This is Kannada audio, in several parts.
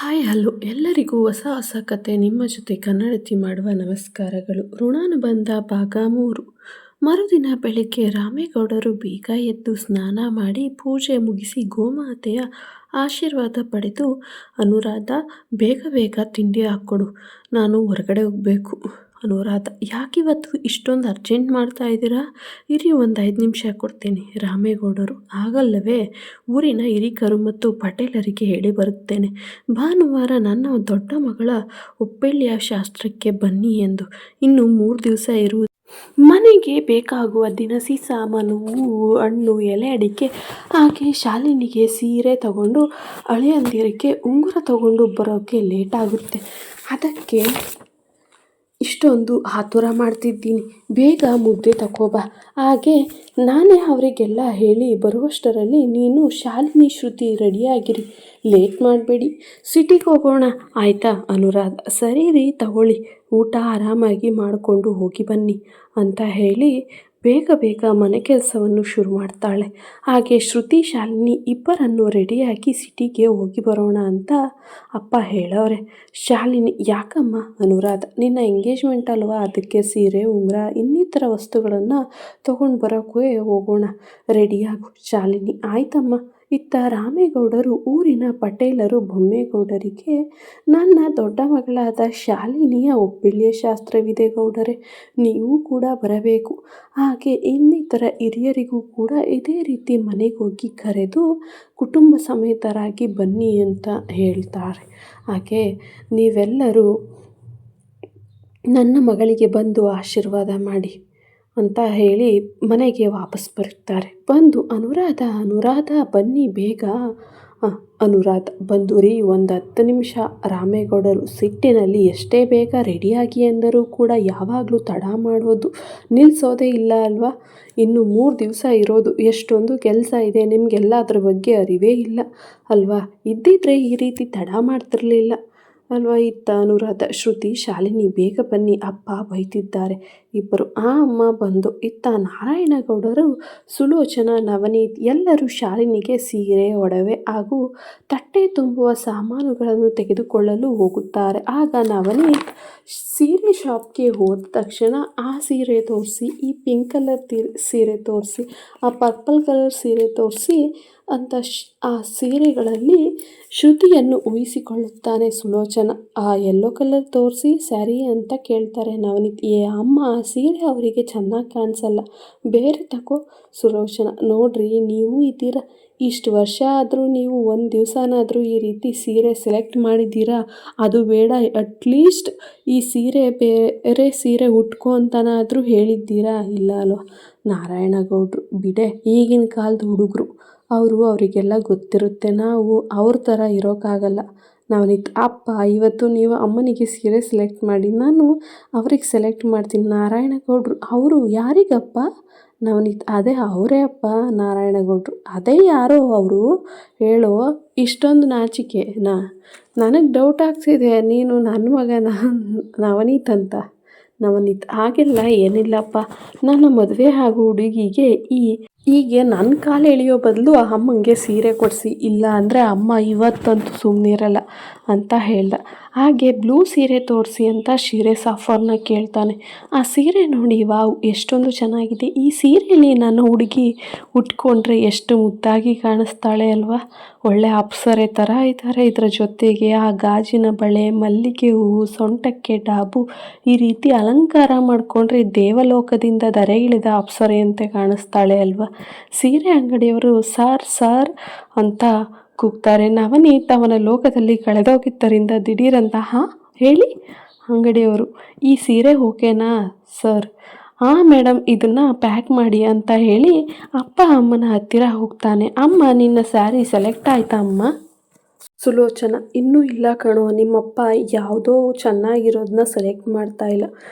ಹಾಯ್ ಹಲೋ ಎಲ್ಲರಿಗೂ ಹೊಸ ಕತೆ ನಿಮ್ಮ ಜೊತೆ ಕನ್ನಡತಿ ಮಾಡುವ ನಮಸ್ಕಾರಗಳು. ಋಣಾನುಬಂಧ ಭಾಗ 3. ಮರುದಿನ ಬೆಳಿಗ್ಗೆ ರಾಮೇಗೌಡರು ಬೇಗ ಎದ್ದು ಸ್ನಾನ ಮಾಡಿ ಪೂಜೆ ಮುಗಿಸಿ ಗೋಮಾತೆಯ ಆಶೀರ್ವಾದ ಪಡೆದು, ಅನುರಾಧ ಬೇಗ ಬೇಗ ತಿಂಡಿ ಹಾಕ್ಕೊಡು, ನಾನು ಹೊರಗಡೆ ಹೋಗಬೇಕು. ಅನುರಾಧ: ಯಾಕಿವತ್ತು ಇಷ್ಟೊಂದು ಅರ್ಜೆಂಟ್ ಮಾಡ್ತಾ ಇದ್ದೀರಾ? ಇರಿ, ಒಂದು 5 ನಿಮಿಷ ಕೊಡ್ತೇನೆ. ರಾಮೇಗೌಡರು: ಆಗಲ್ಲವೇ, ಊರಿನ ಹಿರೀಕರು ಮತ್ತು ಪಟೇಲರಿಗೆ ಹೇಳಿ ಬರುತ್ತೇನೆ, ಭಾನುವಾರ ನನ್ನ ದೊಡ್ಡ ಮಗಳ ಒಪ್ಪೆಳ್ಳಿಯ ಶಾಸ್ತ್ರಕ್ಕೆ ಬನ್ನಿ ಎಂದು. ಇನ್ನು 3 ದಿವಸ ಇರುವುದು. ಮನೆಗೆ ಬೇಕಾಗುವ ದಿನಸಿ ಸಾಮಾನು, ಹೂವು, ಹಣ್ಣು, ಎಲೆ ಅಡಿಕೆ, ಹಾಗೆ ಶಾಲಿನಿಗೆ ಸೀರೆ ತಗೊಂಡು ಅಳಿಯಂದಿರಿಗೆ ಉಂಗುರ ತಗೊಂಡು ಬರೋಕ್ಕೆ ಲೇಟ್ ಆಗುತ್ತೆ. ಅದಕ್ಕೆ ಇಷ್ಟೊಂದು ಆತುರ ಮಾಡ್ತಿದ್ದೀನಿ. ಬೇಗ ಮುದ್ದೆ ತಗೋಬಾ. ಹಾಗೆ ನಾನೇ ಅವರಿಗೆಲ್ಲ ಹೇಳಿ ಬರುವಷ್ಟರಲ್ಲಿ ನೀನು, ಶಾಲಿನಿ, ಶ್ರುತಿ ರೆಡಿಯಾಗಿರಿ, ಲೇಟ್ ಮಾಡಬೇಡಿ. ಸಿಟಿಗೆ ಹೋಗೋಣ, ಆಯಿತಾ? ಅನುರಾಧ: ಸರಿ ರೀ, ತಗೊಳ್ಳಿ, ಊಟ ಆರಾಮಾಗಿ ಮಾಡಿಕೊಂಡು ಹೋಗಿ ಬನ್ನಿ ಅಂತ ಹೇಳಿ ಬೇಗ ಬೇಗ ಮನೆ ಕೆಲಸವನ್ನು ಶುರು ಮಾಡ್ತಾಳೆ. ಹಾಗೆ ಶ್ರುತಿ, ಶಾಲಿನಿ ಇಬ್ಬರನ್ನು ರೆಡಿಯಾಗಿ ಸಿಟಿಗೆ ಹೋಗಿ ಬರೋಣ ಅಂತ ಅಪ್ಪ ಹೇಳೋರೆ. ಶಾಲಿನಿ: ಯಾಕಮ್ಮ? ಅನುರಾಧ: ನಿನ್ನ ಎಂಗೇಜ್ಮೆಂಟ್ ಅಲ್ವಾ, ಅದಕ್ಕೆ ಸೀರೆ, ಉಂಗುರ, ಇನ್ನಿತರ ವಸ್ತುಗಳನ್ನು ತೊಗೊಂಡು ಬರೋಕ್ಕೆ ಹೋಗೋಣ, ರೆಡಿಯಾಗು. ಶಾಲಿನಿ: ಆಯ್ತಮ್ಮ. ಇತ್ತ ರಾಮೇಗೌಡರು: ಊರಿನ ಪಟೇಲರು ಬೊಮ್ಮೇಗೌಡರಿಗೆ ನನ್ನ ದೊಡ್ಡ ಮಗಳಾದ ಶಾಲಿನಿಯ ಒಪ್ಪೆಳ್ಳಿಯ ಶಾಸ್ತ್ರವಿದೆ ಗೌಡರೇ, ನೀವು ಕೂಡ ಬರಬೇಕು. ಹಾಗೆ ಇನ್ನಿತರ ಹಿರಿಯರಿಗೂ ಕೂಡ ಇದೇ ರೀತಿ ಮನೆಗೋಗಿ ಕರೆದು ಕುಟುಂಬ ಸಮೇತರಾಗಿ ಬನ್ನಿ ಅಂತ ಹೇಳ್ತಾರೆ. ಹಾಗೆ ನೀವೆಲ್ಲರೂ ನನ್ನ ಮಗಳಿಗೆ ಬಂದು ಆಶೀರ್ವಾದ ಮಾಡಿ ಅಂತ ಹೇಳಿ ಮನೆಗೆ ವಾಪಸ್ ಬರುತ್ತಾರೆ. ಬಂದು ಅನುರಾಧ ಬನ್ನಿ ಬೇಗ. ಅನುರಾಧ ಬಂದು: ರೀ, ಒಂದು 10 ನಿಮಿಷ. ರಾಮೇಗೌಡರು ಸಿಟ್ಟಿನಲ್ಲಿ: ಎಷ್ಟೇ ಬೇಗ ರೆಡಿಯಾಗಿ ಎಂದರೂ ಕೂಡ ಯಾವಾಗಲೂ ತಡ ಮಾಡೋದು ನಿಲ್ಲಿಸೋದೇ ಇಲ್ಲ ಅಲ್ವಾ? ಇನ್ನು 3 ದಿವಸ ಇರೋದು, ಎಷ್ಟೊಂದು ಕೆಲಸ ಇದೆ, ನಿಮಗೆಲ್ಲ ಅದ್ರ ಬಗ್ಗೆ ಅರಿವೇ ಇಲ್ಲ ಅಲ್ವಾ? ಇದ್ದಿದ್ರೆ ಈ ರೀತಿ ತಡ ಮಾಡ್ತಿರ್ಲಿಲ್ಲ ಅಲ್ವಾ? ಇತ್ತ ಅನುರಾಧ: ಶ್ರುತಿ, ಶಾಲಿನಿ ಬೇಗ ಬನ್ನಿ, ಅಪ್ಪ ಬೈತಿದ್ದಾರೆ. ಇಬ್ಬರು: ಅಮ್ಮ ಬಂದು. ಇತ್ತ ನಾರಾಯಣಗೌಡರು, ಸುಲೋಚನಾ, ನವನೀತ್ ಎಲ್ಲರೂ ಶಾಲಿನಿಗೆ ಸೀರೆ, ಒಡವೆ ಹಾಗೂ ತಟ್ಟೆ ತುಂಬುವ ಸಾಮಾನುಗಳನ್ನು ತೆಗೆದುಕೊಳ್ಳಲು ಹೋಗುತ್ತಾರೆ. ಆಗ ನವನೀತ್ ಸೀರೆ ಶಾಪ್ಗೆ ಹೋದ ತಕ್ಷಣ ಆ ಸೀರೆ ತೋರಿಸಿ, ಈ ಪಿಂಕ್ ಕಲರ್ ಸೀರೆ ತೋರಿಸಿ, ಆ ಪರ್ಪಲ್ ಕಲರ್ ಸೀರೆ ತೋರಿಸಿ ಅಂತ ಆ ಸೀರೆಗಳಲ್ಲಿ ಶ್ರುತಿಯನ್ನು ಊಹಿಸಿಕೊಳ್ಳುತ್ತಾನೆ ಸುಲೋಚನಾ. ಆ ಯೆಲ್ಲೋ ಕಲರ್ ತೋರಿಸಿ ಸ್ಯಾರಿ ಅಂತ ಕೇಳ್ತಾರೆ ನವನೀತ್. ಅಮ್ಮ, ಆ ಸೀರೆ ಅವರಿಗೆ ಚೆನ್ನಾಗಿ ಕಾಣಿಸಲ್ಲ, ಬೇರೆ ತಗೋ. ಸುಲೋಚನಾ: ನೋಡ್ರಿ, ನೀವು ಇದ್ದೀರಾ, ಇಷ್ಟು ವರ್ಷ ಆದರೂ ನೀವು ಒಂದು ದಿವಸನಾದರೂ ಈ ರೀತಿ ಸೀರೆ ಸೆಲೆಕ್ಟ್ ಮಾಡಿದ್ದೀರಾ? ಅದು ಬೇಡ, ಅಟ್ಲೀಸ್ಟ್ ಈ ಸೀರೆ ಬೇರೆ ಸೀರೆ ಉಟ್ಕೋ ಅಂತನಾದರೂ ಹೇಳಿದ್ದೀರಾ? ಇಲ್ಲ ಅಲ್ವಾ? ನಾರಾಯಣಗೌಡರು: ಬಿಡೆ, ಈಗಿನ ಕಾಲದ ಹುಡುಗರು ಅವರಿಗೆಲ್ಲ ಗೊತ್ತಿರುತ್ತೆ, ನಾವು ಅವ್ರ ಥರ ಇರೋಕ್ಕಾಗಲ್ಲ. ನವನೀತ್: ಅಪ್ಪ, ಇವತ್ತು ನೀವು ಅಮ್ಮನಿಗೆ ಸೀರೆ ಸೆಲೆಕ್ಟ್ ಮಾಡಿ, ನಾನು ಅವ್ರಿಗೆ ಸೆಲೆಕ್ಟ್ ಮಾಡ್ತೀನಿ. ನಾರಾಯಣಗೌಡರು: ಅವರು ಯಾರಿಗಪ್ಪ? ನವನೀತ್: ಅದೇ ಅವರೇ ಅಪ್ಪ. ನಾರಾಯಣಗೌಡರು: ಅದೇ ಯಾರೋ ಅವರು, ಹೇಳೋ, ಇಷ್ಟೊಂದು ನಾಚಿಕೆ? ನನಗೆ ಡೌಟ್ ಆಗ್ತಿದೆ, ನೀನು ನನ್ನ ಮಗನ ನವನೀತ್ ಅಂತ. ನವನೀತ್: ಹಾಗೆಲ್ಲ ಏನಿಲ್ಲಪ್ಪ, ನನ್ನ ಮದುವೆ ಆಗೋ ಹುಡುಗಿಗೆ ಹೀಗೆ ನನ್ನ ಕಾಲು ಎಳೆಯೋ ಬದಲು ಅಮ್ಮಂಗೆ ಸೀರೆ ಕೊಡಿಸಿ, ಇಲ್ಲ ಅಂದರೆ ಅಮ್ಮ ಇವತ್ತಂತೂ ಸುಮ್ಮನಿರಲ್ಲ ಅಂತ ಹೇಳ್ದ. ಹಾಗೆ ಬ್ಲೂ ಸೀರೆ ತೋರಿಸಿ ಅಂತ ಶಿರೇಸ್ ಆಫರ್ನ ಕೇಳ್ತಾನೆ. ಆ ಸೀರೆ ನೋಡಿ, ವಾವ್, ಎಷ್ಟೊಂದು ಚೆನ್ನಾಗಿದೆ, ಈ ಸೀರೆಯಲ್ಲಿ ನನ್ನ ಹುಡುಗಿ ಉಟ್ಕೊಂಡ್ರೆ ಎಷ್ಟು ಮುದ್ದಾಗಿ ಕಾಣಿಸ್ತಾಳೆ ಅಲ್ವಾ? ಒಳ್ಳೆ ಅಪ್ಸರೆ ಥರ ಇದ್ದಾರೆ. ಇದರ ಜೊತೆಗೆ ಆ ಗಾಜಿನ ಬಳೆ, ಮಲ್ಲಿಗೆ ಹೂವು, ಸೊಂಟಕ್ಕೆ ಡಾಬು, ಈ ರೀತಿ ಅಲಂಕಾರ ಮಾಡಿಕೊಂಡ್ರೆ ದೇವಲೋಕದಿಂದ ಧರೆಗಿಳಿದ ಅಪ್ಸರೆಯಂತೆ ಕಾಣಿಸ್ತಾಳೆ ಅಲ್ವಾ? ಸೀರೆ ಅಂಗಡಿಯವರು ಸಾರ್ ಅಂತ ಕೂಗ್ತಾರೆ. ನವನೀತ್ ಅವನ ಲೋಕದಲ್ಲಿ ಕಳೆದೋಗಿದ್ದರಿಂದ ದಿಢೀರಂತ ಹೇಳಿ. ಅಂಗಡಿಯವರು: ಈ ಸೀರೆ ಓಕೆನಾ ಸರ್? ಮೇಡಮ್, ಇದನ್ನು ಪ್ಯಾಕ್ ಮಾಡಿ ಅಂತ ಹೇಳಿ ಅಪ್ಪ ಅಮ್ಮನ ಹತ್ತಿರ ಹೋಗ್ತಾನೆ. ಅಮ್ಮ, ನಿನ್ನ ಸ್ಯಾರಿ ಸೆಲೆಕ್ಟ್ ಆಯ್ತಾ ಅಮ್ಮ? ಸುಲೋಚನಾ: ಇನ್ನೂ ಇಲ್ಲ ಕಣೋ, ನಿಮ್ಮಪ್ಪ ಯಾವುದೋ ಚೆನ್ನಾಗಿರೋದನ್ನ ಸೆಲೆಕ್ಟ್ ಮಾಡ್ತಾ ಇಲ್ಲ.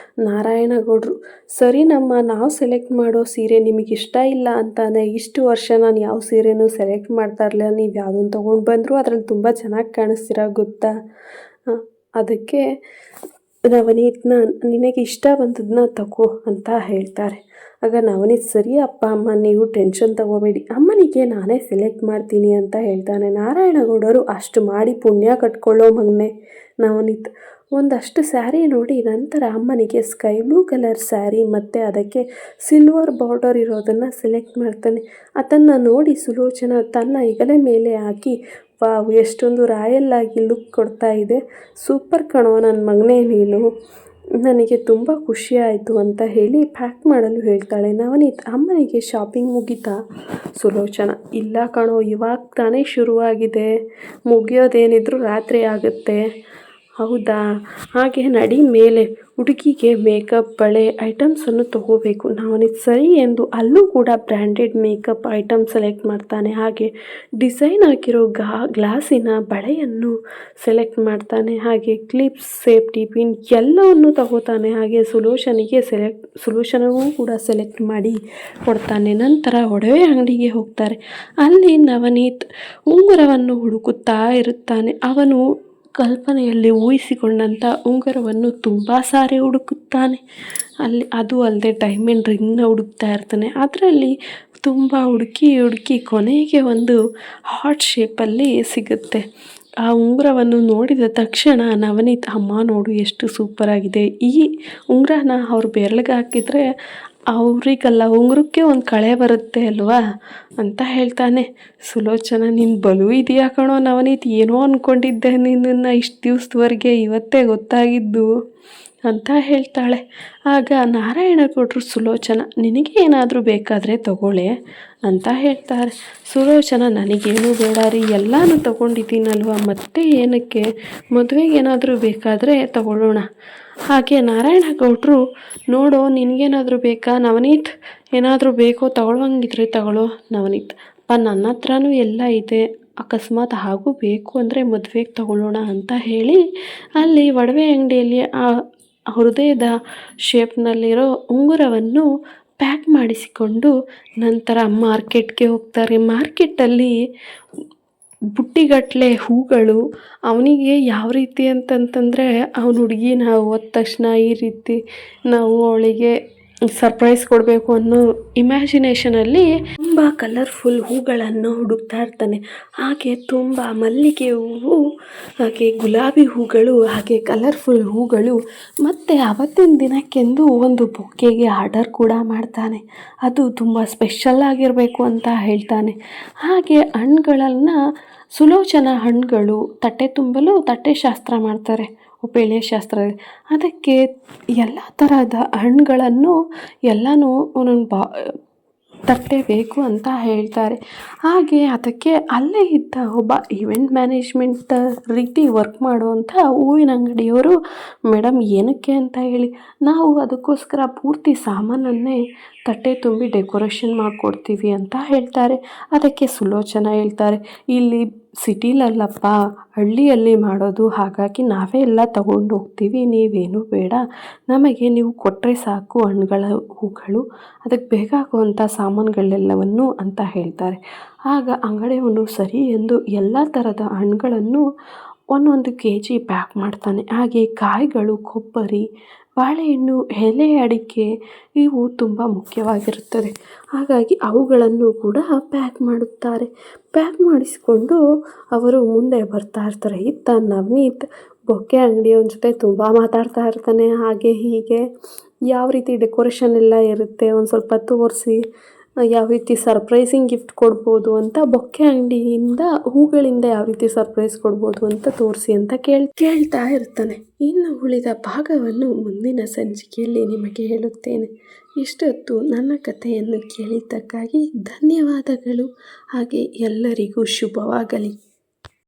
ನಾರಾಯಣಗೌಡರು: ಸರಿನಮ್ಮ, ನಾವು ಸೆಲೆಕ್ಟ್ ಮಾಡೋ ಸೀರೆ ನಿಮಗಿಷ್ಟ ಇಲ್ಲ ಅಂತಾನೆ ಇಷ್ಟು ವರ್ಷ ನಾನು ಯಾವ ಸೀರೆನೂ ಸೆಲೆಕ್ಟ್ ಮಾಡ್ತಾ ಇರಲಿಲ್ಲ. ನೀವು ಯಾವುದನ್ನು ತೊಗೊಂಡು ಬಂದರೂ ಅದರಲ್ಲಿ ತುಂಬ ಚೆನ್ನಾಗಿ ಕಾಣಿಸ್ತೀರ ಗೊತ್ತಾ? ಅದಕ್ಕೆ ನವನೀತ್ನ ನಿನಗೆ ಇಷ್ಟ ಬಂದದನ್ನ ತಗೋ ಅಂತ ಹೇಳ್ತಾರೆ. ಆಗ ನವನೀತ್ ಸರಿ ಅಪ್ಪ ಅಮ್ಮ ನೀವು ಟೆನ್ಷನ್ ತಗೋಬೇಡಿ, ಅಮ್ಮನಿಗೆ ನಾನೇ ಸೆಲೆಕ್ಟ್ ಮಾಡ್ತೀನಿ ಅಂತ ಹೇಳ್ತಾನೆ. ನಾರಾಯಣಗೌಡರು ಅಷ್ಟು ಮಾಡಿ ಪುಣ್ಯ ಕಟ್ಕೊಳ್ಳೋ ಮಗನೇ ನವನೀತ್. ಒಂದಷ್ಟು ಸ್ಯಾರಿ ನೋಡಿ ನಂತರ ಅಮ್ಮನಿಗೆ ಸ್ಕೈ ಬ್ಲೂ ಕಲರ್ ಸ್ಯಾರಿ ಮತ್ತು ಅದಕ್ಕೆ ಸಿಲ್ವರ್ ಬಾರ್ಡರ್ ಇರೋದನ್ನು ಸೆಲೆಕ್ಟ್ ಮಾಡ್ತಾನೆ. ಅದನ್ನು ನೋಡಿ ಸುಲೋಚನಾ ತನ್ನ ಹೆಗಲ ಮೇಲೆ ಹಾಕಿ, ವಾವ್ ಎಷ್ಟೊಂದು ರಾಯಲ್ ಆಗಿ ಲುಕ್ ಕೊಡ್ತಾ ಇದೆ, ಸೂಪರ್ ಕಣೋ ನನ್ನ ಮಗನೇ ನೀನು, ನನಗೆ ತುಂಬ ಖುಷಿ ಆಯಿತು ಅಂತ ಹೇಳಿ ಪ್ಯಾಕ್ ಮಾಡಲು ಹೇಳ್ತಾಳೆ. ನವನೀತ್ ಅಮ್ಮನಿಗೆ ಶಾಪಿಂಗ್ ಮುಗೀತಾ? ಸುಲೋಚನಾ ಇಲ್ಲ ಕಣೋ, ಇವಾಗ ತಾನೇ ಶುರುವಾಗಿದೆ, ಮುಗಿಯೋದೇನಿದ್ರು ರಾತ್ರಿ ಆಗುತ್ತೆ. ಹೌದಾ, ಹಾಗೆ ನಡಿ ಮೇಲೆ, ಹುಡುಗಿಗೆ ಮೇಕಪ್ ಬಳೆ ಐಟಮ್ಸನ್ನು ತಗೋಬೇಕು. ನವನೀತ್ ಸರಿ ಎಂದು ಅಲ್ಲೂ ಕೂಡ ಬ್ರ್ಯಾಂಡೆಡ್ ಮೇಕಪ್ ಐಟಮ್ ಸೆಲೆಕ್ಟ್ ಮಾಡ್ತಾನೆ. ಹಾಗೆ ಡಿಸೈನ್ ಹಾಕಿರೋ ಗ್ಲಾಸಿನ ಬಳೆಯನ್ನು ಸೆಲೆಕ್ಟ್ ಮಾಡ್ತಾನೆ. ಹಾಗೆ ಕ್ಲಿಪ್ಸ್, ಸೇಫ್ಟಿ ಪಿನ್ ಎಲ್ಲವನ್ನು ತಗೋತಾನೆ. ಹಾಗೆ ಸುಲೋಚನಗೂ ಕೂಡ ಸೆಲೆಕ್ಟ್ ಮಾಡಿ ಕೊಡ್ತಾನೆ. ನಂತರ ಒಡವೆ ಅಂಗಡಿಗೆ ಹೋಗ್ತಾರೆ. ಅಲ್ಲಿ ನವನೀತ್ ಉಂಗುರವನ್ನು ಹುಡುಕುತ್ತಾ ಇರುತ್ತಾನೆ. ಅವನು ಕಲ್ಪನೆಯಲ್ಲಿ ಊಹಿಸಿಕೊಂಡಂಥ ಉಂಗುರವನ್ನು ತುಂಬ ಸಾರಿ ಹುಡುಕುತ್ತಾನೆ. ಅದು ಅಲ್ಲದೆ ಡೈಮಂಡ್ ರಿಂಗ್ನ ಹುಡುಕ್ತಾ ಇರ್ತಾನೆ. ಅದರಲ್ಲಿ ತುಂಬ ಹುಡುಕಿ ಕೊನೆಗೆ ಒಂದು ಹಾರ್ಟ್ ಶೇಪಲ್ಲಿ ಸಿಗುತ್ತೆ. ಆ ಉಂಗುರವನ್ನು ನೋಡಿದ ತಕ್ಷಣ ನವನೀತ್ ಅಮ್ಮ ನೋಡು ಎಷ್ಟು ಸೂಪರಾಗಿದೆ, ಈ ಉಂಗುರನ ಅವ್ರು ಬೆರಳಿಗೆ ಹಾಕಿದರೆ ಅವರಿಗಲ್ಲ ಉಂಗುರಕ್ಕೆ ಒಂದು ಕಳೆ ಬರುತ್ತೆ ಅಲ್ವಾ ಅಂತ ಹೇಳ್ತಾನೆ. ಸುಲೋಚನಾ ನೀನು ಬಲು ಇದೆಯಾ ಕಣೋ ನವನೀತ್, ಏನೋ ಅಂದ್ಕೊಂಡಿದ್ದೆ ನಿನ್ನನ್ನು ಇಷ್ಟು ದಿವಸದವರೆಗೆ, ಇವತ್ತೇ ಗೊತ್ತಾಗಿದ್ದು ಅಂತ ಹೇಳ್ತಾಳೆ. ಆಗ ನಾರಾಯಣಗೌಡರು ಸುಲೋಚನಾ ನಿನಗೆ ಏನಾದರೂ ಬೇಕಾದರೆ ತಗೊಳ್ಳೆ ಅಂತ ಹೇಳ್ತಾರೆ. ಸುಲೋಚನಾ ನನಗೇನು ಬೇಡ ರೀ, ಎಲ್ಲನೂ ತೊಗೊಂಡಿದ್ದೀನಲ್ವ, ಮತ್ತೆ ಏನಕ್ಕೆ, ಮದುವೆಗೆ ಏನಾದರೂ ಬೇಕಾದರೆ ತಗೊಳ್ಳೋಣ. ಹಾಗೆ ನಾರಾಯಣಗೌಡರು ನೋಡೋ ನಿನಗೇನಾದರೂ ಬೇಕಾ ನವನೀತ್, ಏನಾದರೂ ಬೇಕೋ ತಗೊಳ್ಳೋಂಗಿದ್ರೆ ತಗೊಳ್ಳೋ ನವನೀತ್. ನನ್ನ ಹತ್ರನೂ ಎಲ್ಲ ಇದೆ, ಅಕಸ್ಮಾತ್ ಹಾಗೂ ಬೇಕು ಅಂದರೆ ಮದುವೆಗೆ ತಗೊಳ್ಳೋಣ ಅಂತ ಹೇಳಿ ಅಲ್ಲಿ ಒಡವೆ ಅಂಗಡಿಯಲ್ಲಿ ಆ ಹೃದಯದ ಶೇಪ್ನಲ್ಲಿರೋ ಉಂಗುರವನ್ನು ಪ್ಯಾಕ್ ಮಾಡಿಸಿಕೊಂಡು ನಂತರ ಮಾರ್ಕೆಟ್ಗೆ ಹೋಗ್ತಾರೆ. ಮಾರ್ಕೆಟಲ್ಲಿ ಬುಟ್ಟಿಗಟ್ಟಲೆ ಹೂಗಳು, ಅವನಿಗೆ ಯಾವ ರೀತಿ ಅಂತಂತಂದರೆ ಅವನ ಹುಡುಗಿನ ಹೋದ ತಕ್ಷಣ ಈ ರೀತಿ ನಾವು ಅವಳಿಗೆ ಸರ್ಪ್ರೈಸ್ ಕೊಡಬೇಕು ಅನ್ನೋ ಇಮ್ಯಾಜಿನೇಷನಲ್ಲಿ ತುಂಬ ಕಲರ್ಫುಲ್ ಹೂಗಳನ್ನು ಹುಡುಕ್ತಾ ಇರ್ತಾನೆ. ಹಾಗೆ ತುಂಬ ಮಲ್ಲಿಗೆ ಹೂವು, ಹಾಗೆ ಗುಲಾಬಿ ಹೂಗಳು, ಹಾಗೆ ಕಲರ್ಫುಲ್ ಹೂಗಳು, ಮತ್ತು ಆವತ್ತಿನ ದಿನಕ್ಕೆಂದು ಒಂದು ಬೊಕ್ಕೆಗೆ ಆರ್ಡರ್ ಕೂಡ ಮಾಡ್ತಾನೆ. ಅದು ತುಂಬ ಸ್ಪೆಷಲ್ ಆಗಿರಬೇಕು ಅಂತ ಹೇಳ್ತಾನೆ. ಹಾಗೆ ಹಣ್ಣುಗಳನ್ನು ಸುಲೋಚನಾ ಹಣ್ಣುಗಳು ತಟ್ಟೆ ತುಂಬಲು ತಟ್ಟೆ ಶಾಸ್ತ್ರ ಮಾಡ್ತಾರೆ, ಉಪೇಳೆ ಶಾಸ್ತ್ರ. ಅದಕ್ಕೆ ಎಲ್ಲ ತರಹದ ಹಣ್ಣುಗಳನ್ನು ಎಲ್ಲನೂ ಒಂದೊಂದು ತಟ್ಟೆ ಬೇಕು ಅಂತ ಹೇಳ್ತಾರೆ. ಹಾಗೆ ಅದಕ್ಕೆ ಅಲ್ಲೇ ಇದ್ದ ಒಬ್ಬ ಈವೆಂಟ್ ಮ್ಯಾನೇಜ್ಮೆಂಟ್ ರೀತಿ ವರ್ಕ್ ಮಾಡುವಂಥ ಹೂವಿನ ಅಂಗಡಿಯವರು, ಮೇಡಮ್ ಏನಕ್ಕೆ ಅಂತ ಹೇಳಿ, ನಾವು ಅದಕ್ಕೋಸ್ಕರ ಪೂರ್ತಿ ಸಾಮಾನನ್ನೇ ತಟ್ಟೆ ತುಂಬಿ ಡೆಕೋರೇಷನ್ ಮಾಡಿಕೊಡ್ತೀವಿ ಅಂತ ಹೇಳ್ತಾರೆ. ಅದಕ್ಕೆ ಸುಲೋಚನಾ ಹೇಳ್ತಾರೆ, ಇಲ್ಲಿ ಸಿಟಿಲಲ್ಲಪ್ಪ, ಹಳ್ಳಿಯಲ್ಲಿ ಮಾಡೋದು, ಹಾಗಾಗಿ ನಾವೇ ಎಲ್ಲ ತಗೊಂಡು ಹೋಗ್ತೀವಿ, ನೀವೇನು ಬೇಡ, ನಮಗೆ ನೀವು ಕೊಟ್ಟರೆ ಸಾಕು ಹೂಗಳು, ಅದಕ್ಕೆ ಬೇಕಾಗುವಂಥ ಸಾಮಾನುಗಳೆಲ್ಲವನ್ನು ಅಂತ ಹೇಳ್ತಾರೆ. ಆಗ ಅಂಗಡಿಯವನು ಸರಿ ಎಂದು ಎಲ್ಲ ಥರದ ಹಣ್ಣುಗಳನ್ನು 1 kg ಪ್ಯಾಕ್ ಮಾಡ್ತಾನೆ. ಹಾಗೆ ಕಾಯಿಗಳು, ಕೊಬ್ಬರಿ, ಬಾಳೆಹಣ್ಣು, ಎಲೆ ಅಡಿಕೆ ಇವು ತುಂಬ ಮುಖ್ಯವಾಗಿರುತ್ತದೆ. ಹಾಗಾಗಿ ಅವುಗಳನ್ನು ಕೂಡ ಪ್ಯಾಕ್ ಮಾಡುತ್ತಾರೆ. ಪ್ಯಾಕ್ ಮಾಡಿಸಿಕೊಂಡು ಅವರು ಮುಂದೆ ಬರ್ತಾ ಇರ್ತಾರೆ. ಇತ್ತ ನವನೀತ್ ಬೊಕ್ಕೆ ಅಂಗಡಿಯವನ ಜೊತೆ ತುಂಬ ಮಾತಾಡ್ತಾ ಇರ್ತಾನೆ. ಹಾಗೆ ಹೀಗೆ ಯಾವ ರೀತಿ ಡೆಕೋರೇಷನ್ ಎಲ್ಲ ಇರುತ್ತೆ ಒಂದು ಸ್ವಲ್ಪ ತೋರಿಸಿ, ಯಾವ ರೀತಿ ಸರ್ಪ್ರೈಸಿಂಗ್ ಗಿಫ್ಟ್ ಕೊಡ್ಬೋದು ಅಂತ, ಬೊಕ್ಕೆ ಅಂಗಡಿಯಿಂದ ಹೂಗಳಿಂದ ಯಾವ ರೀತಿ ಸರ್ಪ್ರೈಸ್ ಕೊಡ್ಬೋದು ಅಂತ ತೋರಿಸಿ ಅಂತ ಕೇಳ್ತಾ ಇರ್ತಾನೆ. ಇನ್ನು ಉಳಿದ ಭಾಗವನ್ನು ಮುಂದಿನ ಸಂಚಿಕೆಯಲ್ಲಿ ನಿಮಗೆ ಹೇಳುತ್ತೇನೆ. ಇಷ್ಟೊತ್ತು ನನ್ನ ಕಥೆಯನ್ನು ಕೇಳಿದ್ದಕ್ಕಾಗಿ ಧನ್ಯವಾದಗಳು. ಹಾಗೆ ಎಲ್ಲರಿಗೂ ಶುಭವಾಗಲಿ.